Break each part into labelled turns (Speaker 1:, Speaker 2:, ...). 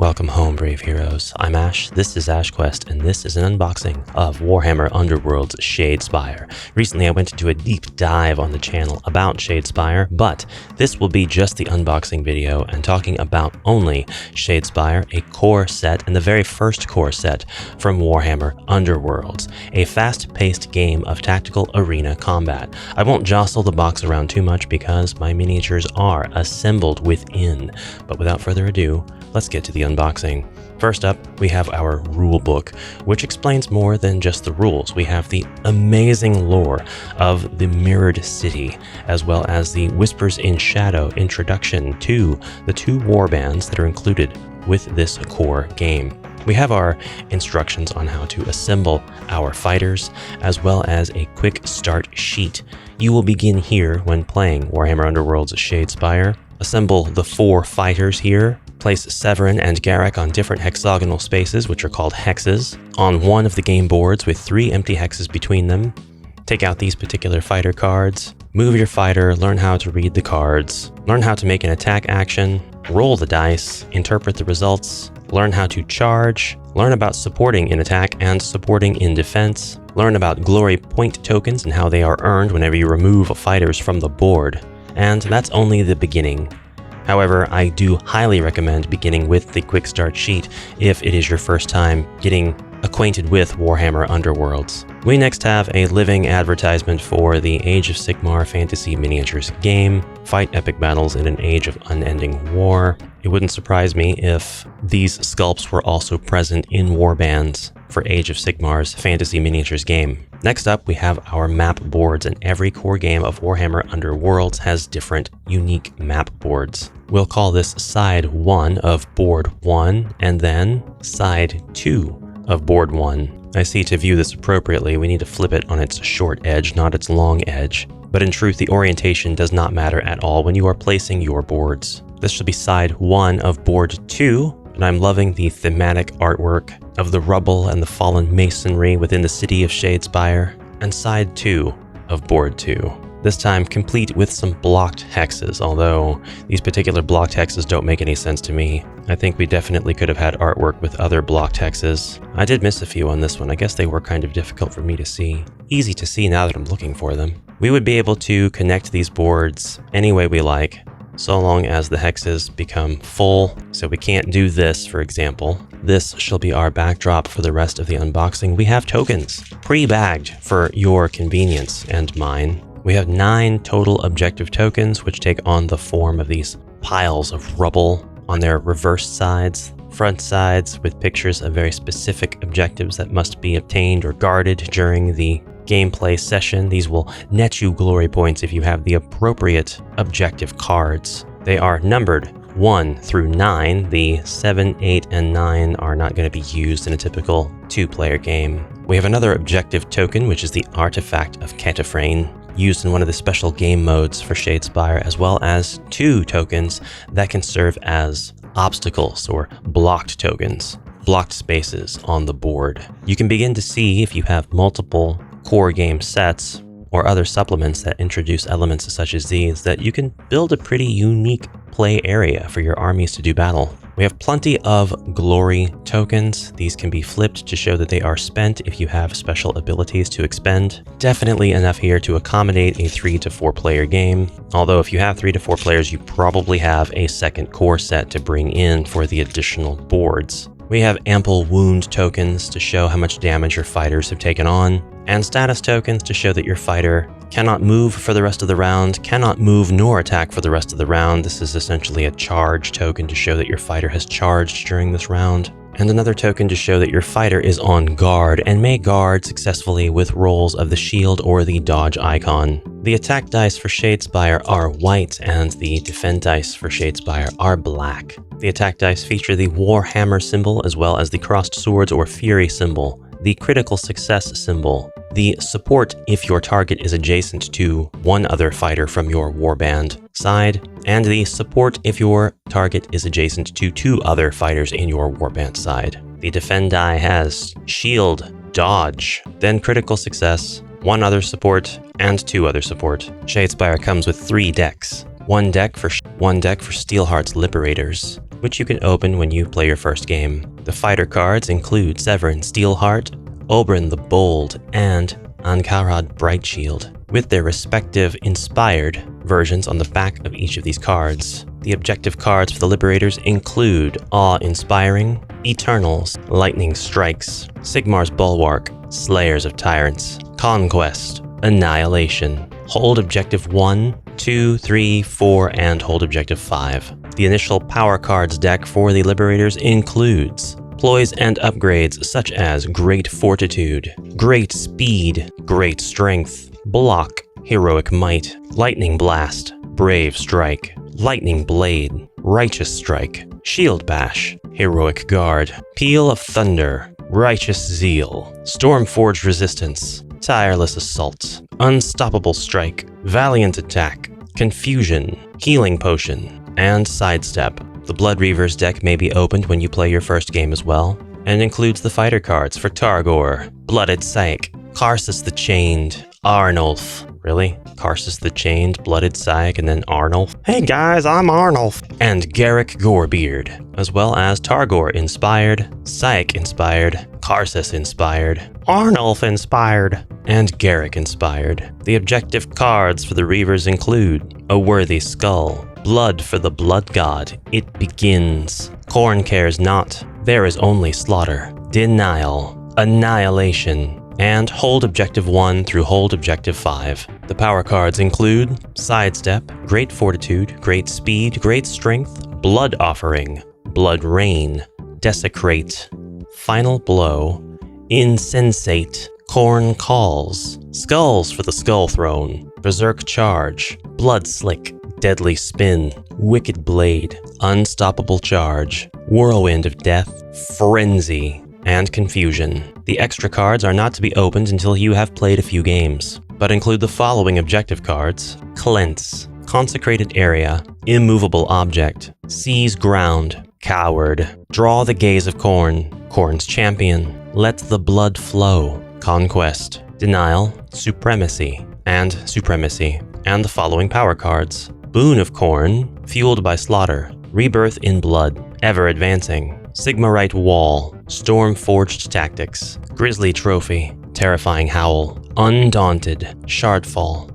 Speaker 1: Welcome home, brave heroes. I'm Ash, this is Ash Quest, and this is an unboxing of Warhammer Underworlds Shadespire. Recently I went into a deep dive on the channel about Shadespire, but this will be just the unboxing video and talking about only Shadespire, a core set and the very first core set from Warhammer Underworlds, a fast-paced game of tactical arena combat. I won't jostle the box around too much because my miniatures are assembled within, but without further ado, let's get to the unboxing. First up, we have our rule book, which explains more than just the rules. We have the amazing lore of the Mirrored City, as well as the Whispers in Shadow introduction to the two warbands that are included with this core game. We have our instructions on how to assemble our fighters, as well as a quick start sheet. You will begin here when playing Warhammer Underworlds Shadespire. Assemble the 4 fighters here. Place Severin and Garrick on different hexagonal spaces, which are called hexes, on one of the game boards with 3 empty hexes between them. Take out these particular fighter cards, move your fighter, learn how to read the cards, learn how to make an attack action, roll the dice, interpret the results, learn how to charge, learn about supporting in attack and supporting in defense, learn about glory point tokens and how they are earned whenever you remove fighters from the board. And that's only the beginning. However, I do highly recommend beginning with the quick start sheet if it is your first time getting acquainted with Warhammer Underworlds. We next have a living advertisement for the Age of Sigmar Fantasy Miniatures game. Fight epic battles in an age of unending war. It wouldn't surprise me if these sculpts were also present in warbands for Age of Sigmar's Fantasy Miniatures game. Next up, we have our map boards, and every core game of Warhammer Underworlds has different unique map boards. We'll call this side 1 of board 1, and then side 2 of board 1. I see to view this appropriately, we need to flip it on its short edge, not its long edge. But in truth, the orientation does not matter at all when you are placing your boards. This should be side 1 of board 2, and I'm loving the thematic artwork of the rubble and the fallen masonry within the city of Shadespire, and side 2 of board 2. This time complete with some blocked hexes, although these particular blocked hexes don't make any sense to me. I think we definitely could have had artwork with other blocked hexes. I did miss a few on this one. I guess they were kind of difficult for me to see. Easy to see now that I'm looking for them. We would be able to connect these boards any way we like, so long as the hexes become full. So we can't do this, for example. This shall be our backdrop for the rest of the unboxing. We have tokens, pre-bagged for your convenience and mine. We have 9 total objective tokens, which take on the form of these piles of rubble on their reverse sides, front sides with pictures of very specific objectives that must be obtained or guarded during the gameplay session. These will net you glory points if you have the appropriate objective cards. They are numbered 1 through 9. The 7, 8, and 9 are not going to be used in a typical 2-player game. We have another objective token, which is the Artifact of Cataphrane, used in one of the special game modes for Shadespire, as well as 2 tokens that can serve as obstacles or blocked tokens, blocked spaces on the board. You can begin to see if you have multiple core game sets or other supplements that introduce elements such as these, that you can build a pretty unique play area for your armies to do battle. We have plenty of glory tokens. These can be flipped to show that they are spent if you have special abilities to expend. Definitely enough here to accommodate a 3 to 4 player game. Although if you have 3 to 4 players, you probably have a second core set to bring in for the additional boards. We have ample wound tokens to show how much damage your fighters have taken on, and status tokens to show that your fighter cannot move for the rest of the round, cannot move nor attack for the rest of the round. This is essentially a charge token to show that your fighter has charged during this round, and another token to show that your fighter is on guard and may guard successfully with rolls of the shield or the dodge icon. The attack dice for Shadespire are white, and the defend dice for Shadespire are black. The attack dice feature the Warhammer symbol, as well as the crossed swords or fury symbol, the critical success symbol, the support if your target is adjacent to one other fighter from your warband side, and the support if your target is adjacent to 2 other fighters in your warband side. The defend die has shield, dodge, then critical success, 1 other support, and 2 other support. Shadespire comes with 3 decks. One deck for Steelheart's Liberators, which you can open when you play your first game. The fighter cards include Severin Steelheart, Oberyn the Bold, and Ankarad Brightshield, with their respective inspired versions on the back of each of these cards. The objective cards for the Liberators include Awe-Inspiring, Eternals, Lightning Strikes, Sigmar's Bulwark, Slayers of Tyrants, Conquest, Annihilation, Hold Objective 1, 2, 3, 4, and Hold Objective 5. The initial power cards deck for the Liberators includes ploys and upgrades such as Great Fortitude, Great Speed, Great Strength, Block, Heroic Might, Lightning Blast, Brave Strike, Lightning Blade, Righteous Strike, Shield Bash, Heroic Guard, Peal of Thunder, Righteous Zeal, Stormforged Resistance, Tireless Assault, Unstoppable Strike, Valiant Attack, Confusion, Healing Potion, and Sidestep. The Blood Reavers deck may be opened when you play your first game as well, and includes the fighter cards for Targor, Blooded Psyche, Karsus the Chained, Arnulf. Really? Karsus the Chained, Blooded Psyche, and then Arnulf? Hey guys, I'm Arnulf! And Garrick Gorebeard, as well as Targor Inspired, Psyche Inspired, Karsus Inspired, Arnulf Inspired, and Garrick Inspired. The objective cards for the Reavers include A Worthy Skull, Blood for the Blood God, It Begins, Khorne Cares Not, There Is Only Slaughter, Denial, Annihilation, and Hold Objective 1 through Hold Objective 5. The power cards include Sidestep, Great Fortitude, Great Speed, Great Strength, Blood Offering, Blood Rain, Desecrate, Final Blow, Insensate, Khorne Calls, Skulls for the Skull Throne, Berserk Charge, Blood Slick, Deadly Spin, Wicked Blade, Unstoppable Charge, Whirlwind of Death, Frenzy, and Confusion. The extra cards are not to be opened until you have played a few games, but include the following objective cards: Cleanse, Consecrated Area, Immovable Object, Seize Ground, Coward, Draw the Gaze of Khorne, Khorne's Champion, Let the Blood Flow, Conquest, Denial, Supremacy, and the following power cards: Boon of Khorne, Fueled by Slaughter, Rebirth in Blood, Ever Advancing, Sigmarite Wall, Stormforged Tactics, Grizzly Trophy, Terrifying Howl, Undaunted, Shardfall,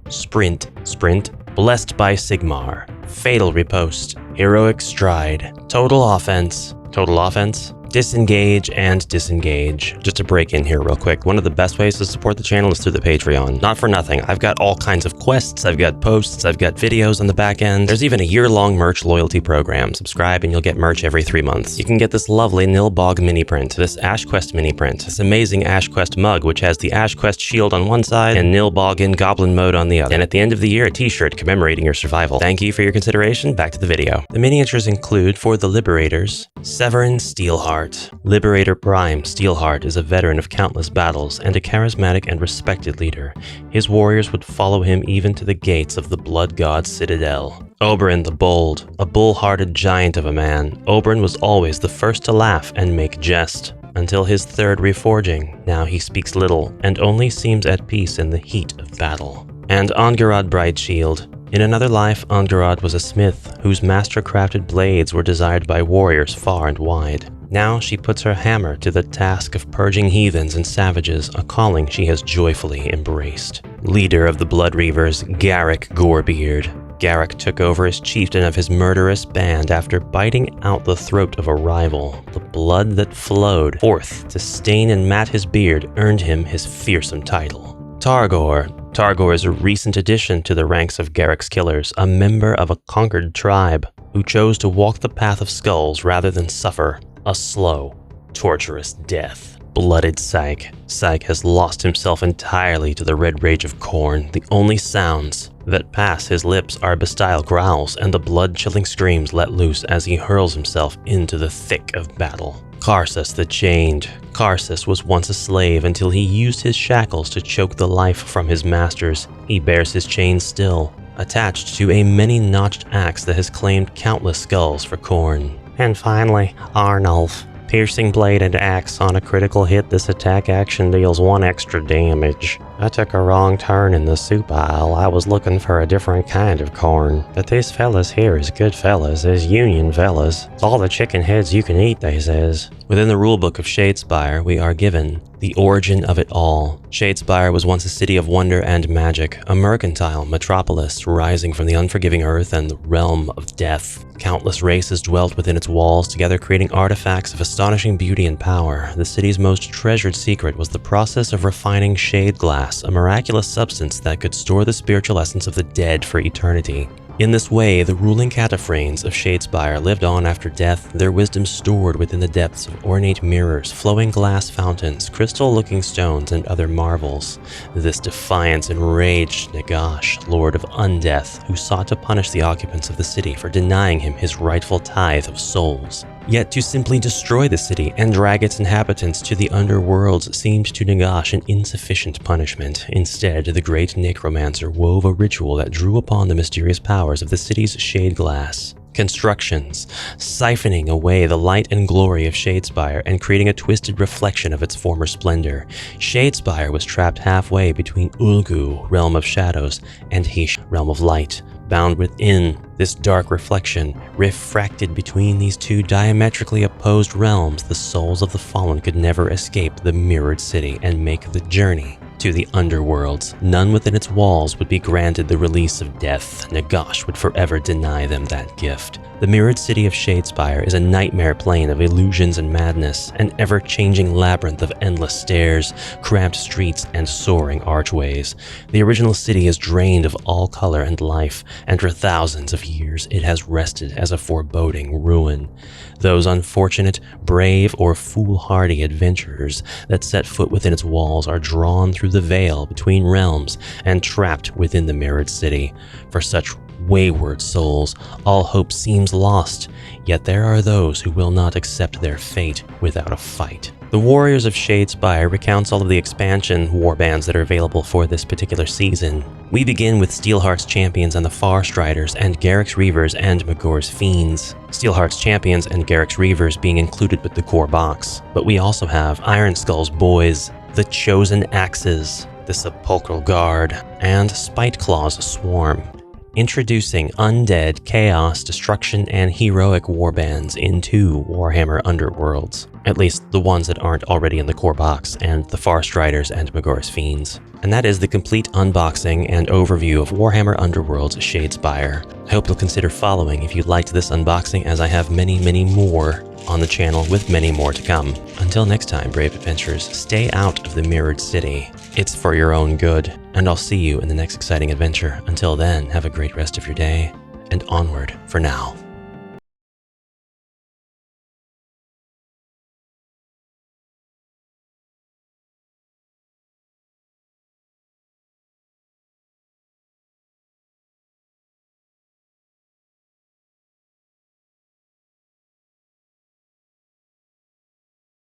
Speaker 1: Sprint, Blessed by Sigmar, Fatal Riposte, Heroic Stride, Total Offense, Disengage and Disengage. Just to break in here real quick, one of the best ways to support the channel is through the Patreon. Not for nothing, I've got all kinds of quests, I've got posts, I've got videos on the back end. There's even a year-long merch loyalty program. Subscribe and you'll get merch every 3 months. You can get this lovely Nilbog mini print, this Ash Quest mini print, this amazing Ash Quest mug, which has the Ash Quest shield on one side and Nilbog in Goblin mode on the other. And at the end of the year, a t-shirt commemorating your survival. Thank you for your consideration. Back to the video. The miniatures include, for the Liberators, Severin Steelheart. Liberator Prime Steelheart is a veteran of countless battles and a charismatic and respected leader. His warriors would follow him even to the gates of the Blood God's citadel. Oberyn the Bold, a bull-hearted giant of a man, Oberyn was always the first to laugh and make jest. Until his third reforging, now he speaks little and only seems at peace in the heat of battle. And Angarad Brightshield. In another life, Angarad was a smith whose master-crafted blades were desired by warriors far and wide. Now she puts her hammer to the task of purging heathens and savages, a calling she has joyfully embraced. Leader of the Blood Reavers, Garrick Gorebeard. Garrick took over as chieftain of his murderous band after biting out the throat of a rival. The blood that flowed forth to stain and mat his beard earned him his fearsome title. Targor. Targor is a recent addition to the ranks of Garrick's killers, a member of a conquered tribe who chose to walk the path of skulls rather than suffer a slow, torturous death. Blooded Psyche. Psyche has lost himself entirely to the red rage of Khorne. The only sounds that pass his lips are bestial growls and the blood-chilling screams let loose as he hurls himself into the thick of battle. Karsus the Chained. Karsus was once a slave until he used his shackles to choke the life from his masters. He bears his chains still, attached to a many-notched axe that has claimed countless skulls for Khorne. And finally, Arnulf. Piercing bladed axe. On a critical hit, this attack action deals 1 extra damage. I took a wrong turn in the soup aisle. I was looking for a different kind of corn. But these fellas here is good fellas, is union fellas. It's all the chicken heads you can eat, they says. Within the rulebook of Shadespire, we are given the origin of it all. Shadespire was once a city of wonder and magic, a mercantile metropolis rising from the unforgiving earth and the realm of death. Countless races dwelt within its walls, together creating artifacts of astonishing beauty and power. The city's most treasured secret was the process of refining shade glass, a miraculous substance that could store the spiritual essence of the dead for eternity. In this way, the ruling cataphragms of Shadespire lived on after death, their wisdom stored within the depths of ornate mirrors, flowing glass fountains, crystal-looking stones, and other marvels. This defiance enraged Nagash, Lord of Undeath, who sought to punish the occupants of the city for denying him his rightful tithe of souls. Yet to simply destroy the city and drag its inhabitants to the Underworlds seemed to Nagash an insufficient punishment. Instead, the great necromancer wove a ritual that drew upon the mysterious powers of the city's shade glass. Constructions, siphoning away the light and glory of Shadespire and creating a twisted reflection of its former splendor. Shadespire was trapped halfway between Ulgu, realm of shadows, and Hish, realm of light. Bound within this dark reflection, refracted between these two diametrically opposed realms, the souls of the fallen could never escape the mirrored city and make the journey to the Underworlds. None within its walls would be granted the release of death. Nagash would forever deny them that gift. The mirrored city of Shadespire is a nightmare plane of illusions and madness, an ever-changing labyrinth of endless stairs, cramped streets, and soaring archways. The original city is drained of all color and life, and for thousands of years it has rested as a foreboding ruin. Those unfortunate, brave, or foolhardy adventurers that set foot within its walls are drawn through the veil between realms and trapped within the mirrored city. For such wayward souls, all hope seems lost, yet there are those who will not accept their fate without a fight. The Warriors of Shadespire recounts all of the expansion warbands that are available for this particular season. We begin with Steelheart's Champions and the Farstriders, and Garrick's Reavers and Magor's Fiends. Steelheart's Champions and Garrick's Reavers being included with the core box. But we also have Iron Skull's Boys, the Chosen Axes, the Sepulchral Guard, and Spiteclaw's Swarm. Introducing Undead, Chaos, Destruction, and Heroic warbands into Warhammer Underworlds. At least the ones that aren't already in the core box, and the Farstriders and Magor's Fiends. And that is the complete unboxing and overview of Warhammer Underworlds Shadespire. I hope you'll consider following if you liked this unboxing, as I have many more on the channel with many more to come. Until next time, brave adventurers, stay out of the mirrored city. It's for your own good, and I'll see you in the next exciting adventure. Until then, have a great rest of your day, and onward for now.